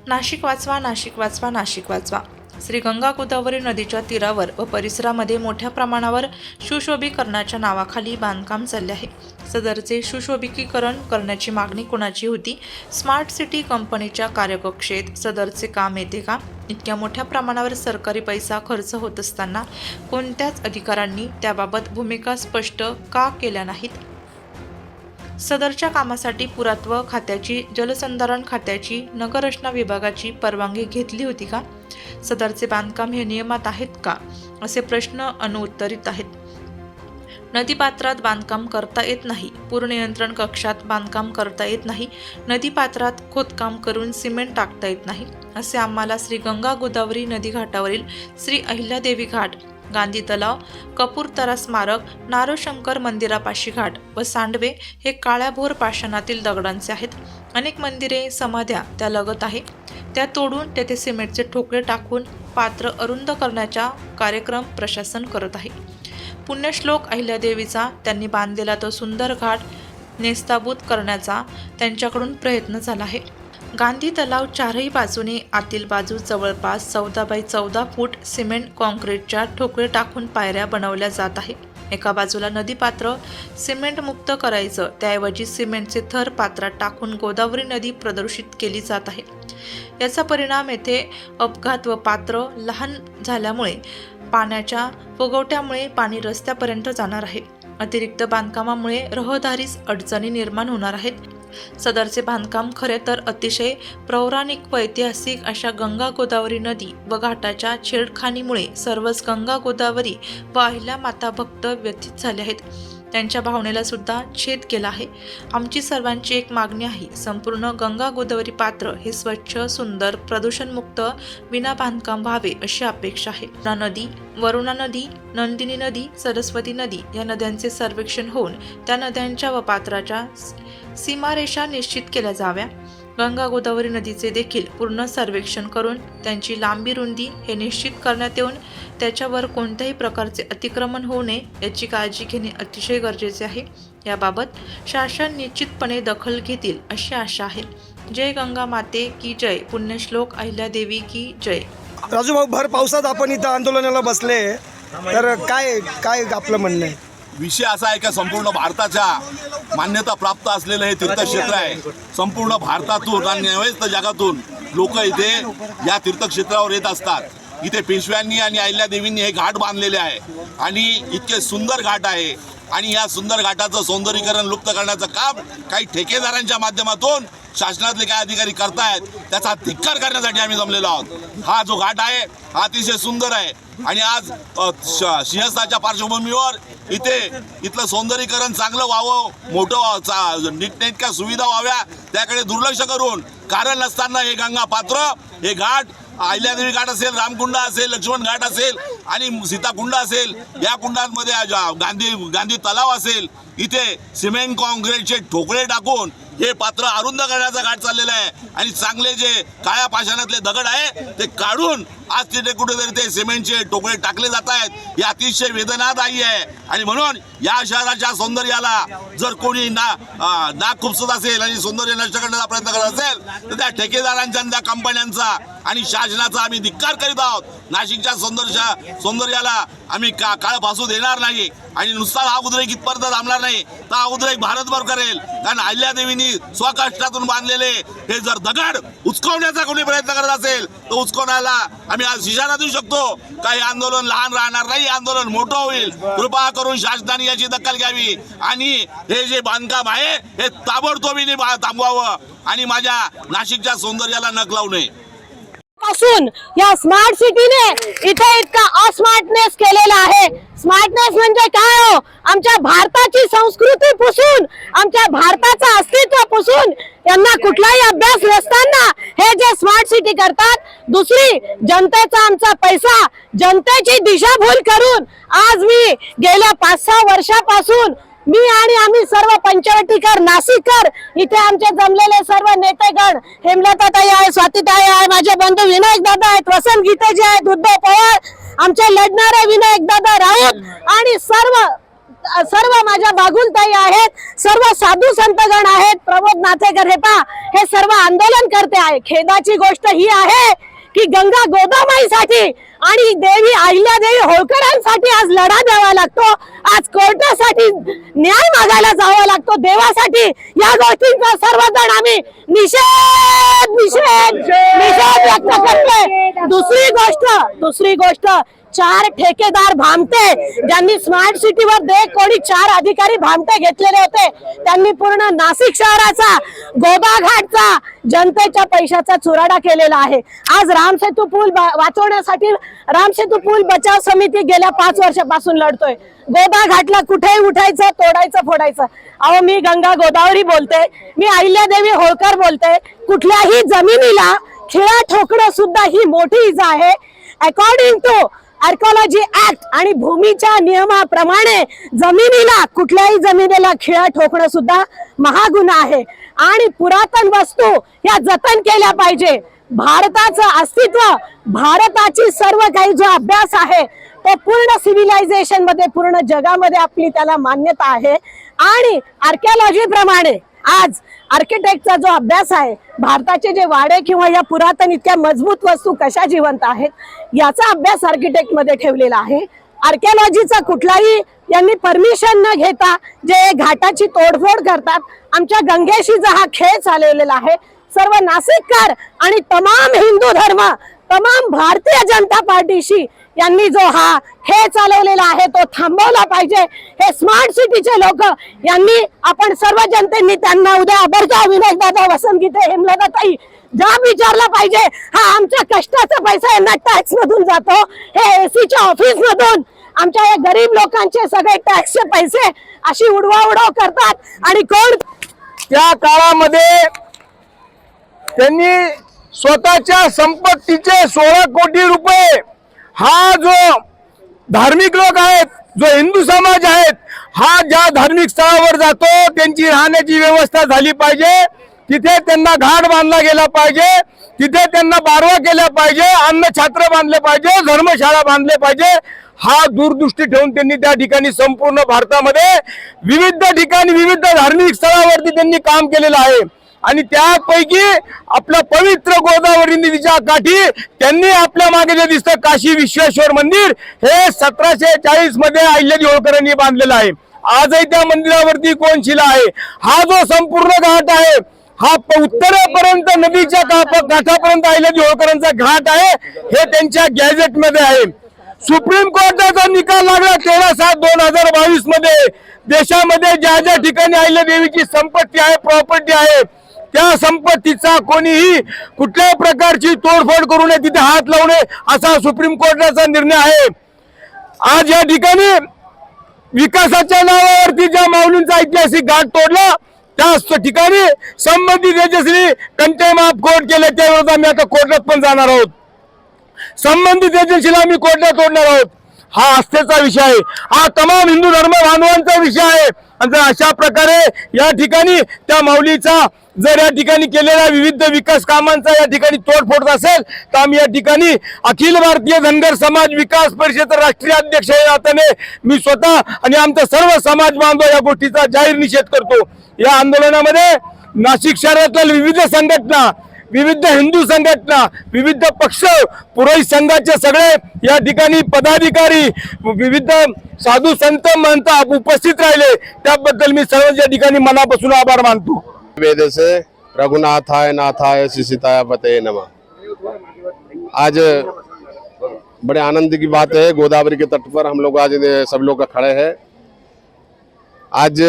नाशिक वाचवा, नाशिक वाचवा, नाशिक वाचवा। श्री गंगा गोदावरी नदीच्या तीरावर व परिसरामध्ये मोठ्या प्रमाणावर सुशोभीकरणाच्या नावाखाली बांधकाम चालले आहे। सदरचे सुशोभीकरण करण्याची मागणी कोणाची होती? स्मार्ट सिटी कंपनीच्या कार्यकक्षेत सदरचे काम येते का? इतक्या मोठ्या प्रमाणावर सरकारी पैसा खर्च होत असताना कोणत्याच अधिकाऱ्यांनी त्याबाबत भूमिका स्पष्ट का केल्या नाहीत? सदरच्या कामासाठी पुरातत्व खात्याची, जलसंधारण खात्याची, नगररचना विभागाची परवानगी घेतली होती का? सदरचे बांधकाम हे नियमात आहेत का? असे प्रश्न अनुत्तरित आहेत। नदीपात्रात बांधकाम करता येत नाही, पूर नियंत्रण कक्षात बांधकाम करता येत नाही, नदीपात्रात खोदकाम करून सिमेंट टाकता येत नाही, असे आम्हाला श्री गंगा गोदावरी नदी घाटावरील श्री अहिल्यादेवी घाट, गांधी तलाव, कपूरतरा स्मारक, नारोशंकर मंदिरापाशी घाट व सांडवे हे काळ्याभोर पाषाणातील दगडांचे आहेत। अनेक मंदिरे, समाध्या त्या लगत आहे, त्या तोडून तेथे सिमेंटचे ठोकळे टाकून पात्र अरुंद करण्याचा कार्यक्रम प्रशासन करत आहे। पुण्यश्लोक अहिल्यादेवीचा त्यांनी बांधलेला तो सुंदर घाट नेस्ताभूत करण्याचा त्यांच्याकडून प्रयत्न झाला आहे। गांधी तलाव चारही बाजूने आतील बाजू जवळपास 14 बाय 14 फूट सिमेंट कॉन्क्रीटच्या ठोकळे टाकून पायऱ्या बनवल्या जात आहे। एका बाजूला नदीपात्र सिमेंट मुक्त करायचं, त्याऐवजी सिमेंटचे थर पात्रात टाकून गोदावरी नदी प्रदूषित केली जात आहे। याचा परिणाम येथे अपघात व पात्र लहान झाल्यामुळे पाण्याच्या फुगवट्यामुळे पाणी रस्त्यापर्यंत जाणार आहे। अतिरिक्त बांधकामामुळे रहदारीस अडचणी निर्माण होणार आहेत। सदरचे बांधकाम खरे तर अतिशय पौराणिक व ऐतिहासिक अशा गंगा गोदावरी नदी व घाटाच्या छेडखानीमुळे सर्वच गंगा गोदावरी व अहिल्या माता भक्त व्यथित झाले आहेत। त्यांच्या भावनेला सुद्धा छेद केला आहे। आमची सर्वांची एक मागणी आहे, संपूर्ण गंगा गोदावरी पात्र हे स्वच्छ, सुंदर, प्रदूषणमुक्त, विना बांधकाम व्हावे अशी अपेक्षा आहे। नदी, वरुणा नदी, नंदिनी नदी, सरस्वती नदी या नद्यांचे सर्वेक्षण होऊन त्या नद्यांच्या व पात्राच्या सीमारेषा निश्चित केल्या जाव्या। गंगा गोदावरी नदीचे देखील पूर्ण सर्वेक्षण करून त्यांची लांबी, रुंदी हे निश्चित करण्यात येऊन त्याच्यावर कोणत्याही प्रकारचे अतिक्रमण होऊ नये याची काळजी घेणे अतिशय गरजेचे आहे। याबाबत शासन निश्चितपणे दखल घेतील अशी आशा आहे। जय गंगा माते की जय, पुण्यश्लोक अहिल्यादेवी की जय। राजू भाऊ, भर पावसात आपण इथं आंदोलनाला बसले, तर काय आपलं म्हणणं आहे? विषय असा आहे का संपूर्ण भारताच्या मान्यता प्राप्त असलेलं हे तीर्थक्षेत्र आहे। संपूर्ण भारतातून आणि नव्हे तर जगातून लोक इथे या तीर्थक्षेत्रावर येत असतात। इथे पेशव्यांनी आणि अहिल्यादेवींनी हे घाट बांधलेले आहे आणि इतके सुंदर घाट आहे आणि या सुंदर घाटाचं सौंदर्यीकरण लुप्त करण्याचं काम काही ठेकेदारांच्या माध्यमातून शासनातले काही अधिकारी करतायत, त्याचा धिक्कार करण्यासाठी आम्ही जमलेलो आहोत। हा जो घाट आहे हा अतिशय सुंदर आहे आणि आज सिंहस्थाच्या पार्श्वभूमीवर इथलं सौंदर्यीकरण चांगलं व्हावं, मोठं नीटनेटक्या सुविधा व्हाव्या त्याकडे दुर्लक्ष करून कारण नसताना हे गंगा पात्र, हे घाट, अहिल्यादेवी घाट असेल, रामकुंड असेल, लक्ष्मण घाट असेल आणि सीताकुंड असेल, या कुंडांमध्ये गांधी तलाव असेल, इथे सिमेंट कॉन्क्रीटचे ठोकळे टाकून हे पात्र अरुंद करण्याचा घाट चाललेला आहे आणि चांगले जे काळ्या पाषाणातले दगड आहे ते काढून आज तिथे कुठेतरी ते सिमेंटचे टोकळे टाकले जात आहेत। हे अतिशय वेदनादायी आहे आणि म्हणून या शहराच्या सौंदर्याला जर कोणी नाक खुपसत असेल आणि सौंदर्य नष्ट करण्याचा प्रयत्न करत असेल तर त्या ठेकेदारांच्या, त्या कंपन्यांचा आणि शासनाचा आम्ही धिक्कार करीत आहोत। नाशिकच्या सौंदर्याला आम्ही काळ भासू देणार नाही आणि नुसता हा उद्रेक इथपर्यंत थांबणार नाही तर हा उद्रेक भारतभर करेल। कारण अहिल्यादेवींनी स्वकष्टातून बांधलेले हे जर दगड उचकवण्याचा कोणी प्रयत्न करत असेल तर उचकवण्याला आम्ही आज इशारा देऊ शकतो। काही आंदोलन लहान राहणार नाही, आंदोलन मोठं होईल। कृपा करून शासनाने याची दखल घ्यावी आणि हे जे बांधकाम आहे हे ताबडतोबीने थांबवावं आणि माझ्या नाशिकच्या सौंदर्याला नख लावू नये। पासून या स्मार्ट सिटीने इथे इतका अस्मार्टनेस केलेला आहे। स्मार्टनेस म्हणजे काय हो? आमच्या भारताची संस्कृती पुसून, आमच्या भारताचं अस्तित्व पुसून यांना कुठलाही अभ्यास नसताना हे जे स्मार्ट सिटी करतात, दुसरी जनतेचा आमचा पैसा, जनतेची दिशाभूल करून आज मी गेल्या 5-6 वर्षापासून मी आणि आम्ही सर्व पंचवटीकर, नाशिककर, इथे आमचे जमलेले सर्व नेतेगण, हेमलताताई आहे, स्वातीताई आहे, माझे बंधू विनायक दादा आहेत, वसंत गीतेजी आहेत, उद्धव पवार, आमचे लढणारे विनायक दादा राऊत आणि सर्व सर्व माझ्या बागुलताई आहेत, सर्व साधू संतगण आहेत, प्रमोद नाथेकर हे पहा हे सर्व आंदोलन करते आहे. खेदाची गोष्ट ही आहे की गंगा गोदामाईसाठी आणि देवी अहिल्यादेवी होळकरांसाठी आज लढा द्यावा लागतो, आज कोर्टासाठी न्याय मागायला जावा लागतो, देवासाठी. या गोष्टींचा सर्वजण आम्ही निषेध व्यक्त करतोय. दुसरी गोष्ट 4 ठेकेदार भामटे ज्यांनी स्मार्ट सिटीवर कोणी 4 अधिकारी भामटे घेतलेले होते, त्यांनी पूर्ण नाशिक शहराचा गोदाघाटचा जनतेच्या पैशाचा चुराडा केलेला आहे. आज रामसेतू पूल वाचवण्यासाठी रामसेतू पूल बचाव समिती गेल्या 5 वर्षापासून लढतोय. गोदाघाटला कुठेही उठायचं, तोडायचं, फोडायचं. अहो, मी गंगा गोदावरी बोलते, मी अहिल्यादेवी होळकर बोलते. कुठल्याही जमिनीला खिळा ठोकणं सुद्धा ही मोठी इजा आहे. अकॉर्डिंग टू आर्किओलॉजी ऍक्ट आणि भूमीच्या नियमाप्रमाणे कुठल्याही जमिनीला खिळा ठोकणं सुद्धा महागुन्हा आहे आणि पुरातन वस्तू या जतन केल्या पाहिजे. भारताचं अस्तित्व, भारताची सर्व काही जो अभ्यास आहे तो पूर्ण सिव्हिलायझेशन मध्ये, पूर्ण जगामध्ये आपली त्याला मान्यता आहे. आणि आर्किओलॉजी प्रमाणे आज आर्किटेक्टचा जो अभ्यास आहे, भारताचे जे वाडे किंवा या पुरातन इतक्या मजबूत वस्तू कशा जिवंत आहेत याचा अभ्यास आर्किटेक्ट मध्ये ठेवलेला आहे. आर्किओलॉजीचा कुठलाही यांनी परमिशन न घेता जे घाटाची तोडफोड करतात, आमच्या गंगेशी जो हा खेळ चालवलेला आहे, सर्व नाशिककर आणि तमाम हिंदू धर्म, तमाम भारतीय जनता पार्टीशी यांनी जो हा खेळ चालवलेला आहे तो थांबवला पाहिजे. हे स्मार्ट सिटीचे लोक यांनी, आपण सर्व जनतेने त्यांना उद्या आबरचा विनायक दादा, वसंत गीते, हेमलताताई जाब विचारला पाहिजे. हा आमच्या कष्टाचा पैसा यांना टॅक्स मधून जातो, हे एसीच्या ऑफिस मधून आमच्या या गरीब लोकांचे सगळे टॅक्सचे पैसे अशी उडवाउडव करतात. आणि कोण त्या काळामध्ये त्यांनी स्वतःच्या संपत्तीचे 16 कोटी रुपये, हा जो धार्मिक लोक आहेत, जो हिंदू समाज आहेत, हा ज्या धार्मिक स्थळावर जातो त्यांची राहण्याची व्यवस्था झाली पाहिजे, तिथे त्यांना घाट बांधला गेला पाहिजे, तिथे त्यांना बारवा केला पाहिजे, अन्नछात्र बांधले पाहिजे, धर्मशाळा बांधले पाहिजे. हा दूरदृष्टी ठेवून त्यांनी त्या ठिकाणी संपूर्ण भारतामध्ये विविध ठिकाणी विविध धार्मिक स्थळावरती त्यांनी काम केलेलं आहे. आणि त्यापैकी आपलं पवित्र गोदावरी नदीच्या काठी त्यांनी आपल्या मागे जे दिसतं काशी विश्वेश्वर मंदिर, हे 1740 मध्ये अहिल्यादेवी होळकरांनी बांधलेलं आहे. आजही त्या मंदिरावरती कोनशिला आहे. हा जो संपूर्ण घाट आहे, हा उत्तरेपर्यंत नदीच्या काठापर्यंत अहिल्यादेवी होळकरांचा घाट आहे, हे त्यांच्या गॅझेट मध्ये आहे. सुप्रीम कोर्टाचा निकाल लागला 13/7/2022 मध्ये. देशामध्ये ज्या ज्या ठिकाणी अहिल्यादेवीची संपत्ती आहे, प्रॉपर्टी आहे, त्या संपत्तीचा कोणीही कुठल्याही प्रकारची तोडफोड करू नये, तिथे हात लावू नये, असा सुप्रीम कोर्टाचा निर्णय आहे. आज या ठिकाणी विकासाच्या नावावरती ज्या माऊलींचा ऐतिहासिक घाट तोडला, त्या ठिकाणी संबंधित एजन्सीने कंटेम्प्ट ऑफ कोर्ट केले. त्याविरोधात आम्ही आता कोर्टात पण जाणार आहोत. संबंधित एजन्सीला आम्ही कोर्टात तोडणार आहोत. हा आस्थेचा विषय आहे, हा तमाम हिंदू धर्म बांधवांचा विषय आहे. आणि जर अशा प्रकारे या ठिकाणी त्या माऊलीचा जर या ठिकाणी केलेल्या विविध विकास कामांचा या ठिकाणी तोडफोड असेल, तर आम्ही या ठिकाणी अखिल भारतीय धनगर समाज विकास परिषद राष्ट्रीय अध्यक्ष या नात्याने मी स्वतः आणि आमचा सर्व समाज बांधव या गोष्टीचा जाहीर निषेध करतो. या आंदोलनामध्ये नाशिक शहरातील विविध संघटना, विविध हिंदू संघटना, विविध पक्ष, पुरोहित संघाचे सगळे या ठिकाणी पदाधिकारी, विविध साधू संत महंत उपस्थित राहिले. त्याबद्दल मी सर्व या ठिकाणी मनापासून आभार मानतो. वेद से रघुनाथाय नाथाय शिशिताय पते नमः। आज बड़े आनंद की बात है, गोदावरी के तट पर हम लोग आज सब लोग खड़े हैं। आज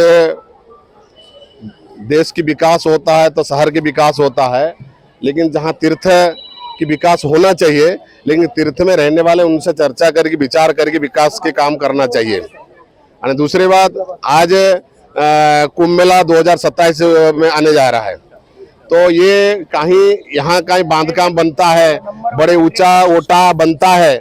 देश की विकास होता है तो शहर के विकास होता है, लेकिन जहाँ तीर्थ की विकास होना चाहिए, लेकिन तीर्थ में रहने वाले उनसे चर्चा करके विचार करके विकास के काम करना चाहिए। और दूसरी बात, आज कुंभ मेला 2027 में आने जा रहा है, तो ये कहीं यहाँ कहीं बांधकाम बनता है, बड़े ऊंचा ओटा बनता है,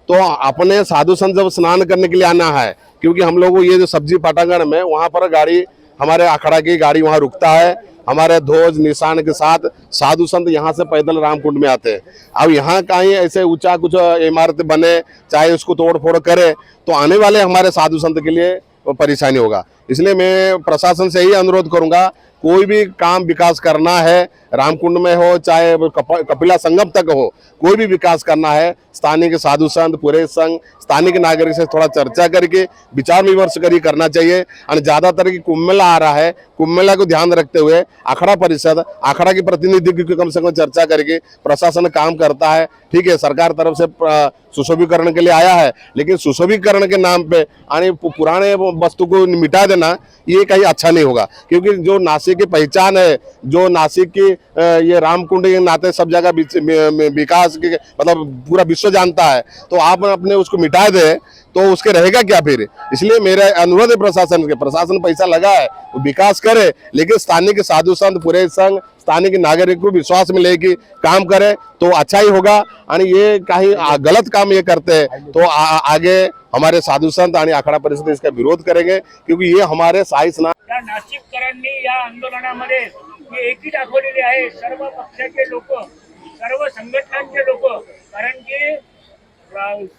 तो अपने साधु संत जब स्नान करने के लिए आना है, क्योंकि हम लोग ये जो सब्जी पाटागढ़ में वहाँ पर गाड़ी, हमारे अखाड़ा की गाड़ी वहाँ रुकता है, हमारे ध्वज निशान के साथ साधु संत यहाँ से पैदल रामकुंड में आते हैं। अब यहाँ कहीं ऐसे ऊंचा कुछ इमारत बने, चाहे उसको तोड़ फोड़ करे, तो आने वाले हमारे साधु संत के लिए परेशानी होगा। इसलिए मैं प्रशासन से ही अनुरोध करूंगा, कोई भी काम विकास करना है, रामकुंड में हो चाहे कपिला संगम तक हो, कोई भी विकास करना है, स्थानीय साधु संत पूरे संघ स्थानीय नागरिक से थोड़ा चर्चा करके विचार विमर्श करके करना चाहिए। और ज्यादातर की कुंभ मेला आ रहा है, कुंभ मेला को ध्यान रखते हुए अखाड़ा परिषद, अखाड़ा के प्रतिनिधि की कम से कम चर्चा करके प्रशासन काम करता है। ठीक है, सरकार तरफ से सुशोभीकरण के लिए आया है, लेकिन सुशोभीकरण के नाम पे आने पुराने वस्तु को मिटा देना ये कहीं अच्छा नहीं होगा, क्योंकि जो नासिक की पहचान है, जो नासिक की ये रामकुंड के नाते सब जगह विकास के मतलब पूरा विश्व जानता है, तो आप अपने उसको मिटा दे तो उसके रहेगा क्या फिर। इसलिए मेरा अनुरोध है प्रशासन के, प्रशासन पैसा लगा है वो विकास करे, लेकिन स्थानीय के साधु संत पूरे संघ स्थानीय के नागरिक को विश्वास में लेके काम करे तो अच्छा ही होगा। और ये कहीं गलत काम ये करते हैं तो आगे हमारे साधु संत आणि आखाडा परिषद इसका विरोध करेंगे, क्योंकि ये हमारे साई स्नान या नाशिककरांनी या आंदोलनामध्ये हे एकी दाखवलेली आहे, सर्व पक्षाचे लोक, सर्व संघटनांचे लोक, कारण की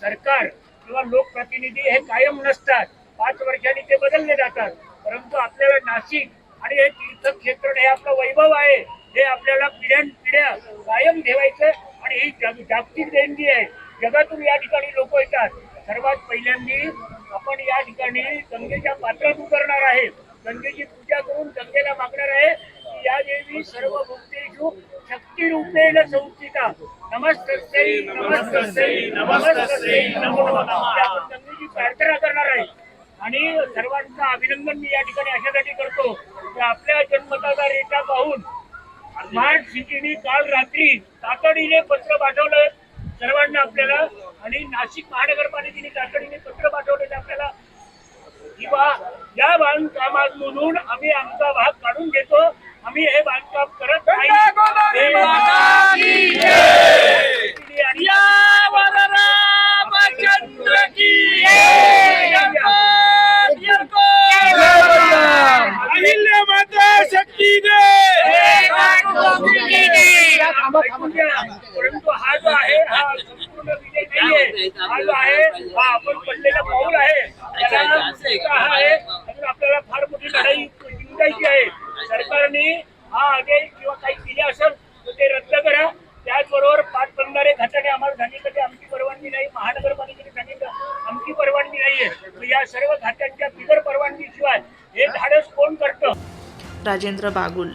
सरकार किंवा लोकप्रतिनिधी हे कायम नसतात, 5 वर्षांनी ते बदलले जातात, परंतु आपल्याला नाशिक आणि हे तीर्थक्षेत्र हे आपलं वैभव आहे, हे आपल्याला पिढ्यानपिढ्या कायम ठेवायचं आणि ही जागतिक देणगी आहे। जगातून या ठिकाणी लोक येतात। सर्वात पहिल्यांदी आपण या ठिकाणी गंगेच्या पात्रात उतरणार आहे, गंगेची पूजा करून गंगेला मागणार आहे की या देवी सर्व भूतेषु शक्ती रूपेण संस्थिता, नमस्तस्यै नमस्तस्यै नमस्तस्यै नमो नमः, आपण गंगेची प्रार्थना करणार आहे। आणि सर्वांचं अभिनंदन मी या ठिकाणी अशासाठी करतो की आपल्या जन्मताचा रेटा पाहून स्मार्ट सिटीने काल रात्री तातडीने पत्र पाठवलं सर्वांना आपल्याला, आणि नाशिक महानगरपालिकेने तातडीने पत्र पाठवलेलं आपल्याला किंवा या बांधकामातून आम्ही आमचा भाग काढून घेतो, आम्ही हे बांधकाम करत नाही। परंतु हा जो आहे हा संपूर्ण विजय नाहीये, हा जो आहे हा आपण पडलेला पाऊल आहे, अजून आपल्याला फार मोठी लढाई जिंकायची आहे। सरकारने हा आदेश किंवा काही दिले असेल तर ते रद्द करा। त्याचबरोबर पाटबंधारे घाटाने आम्हाला सांगितलं की आमची परवानगी नाही, महानगरपालिकेने सांगितलं आमची परवानगी नाहीये, या सर्व घाटांच्या बिगर परवानगी शिवाय हे धाडस कोण करतं। राजेंद्र बागुल।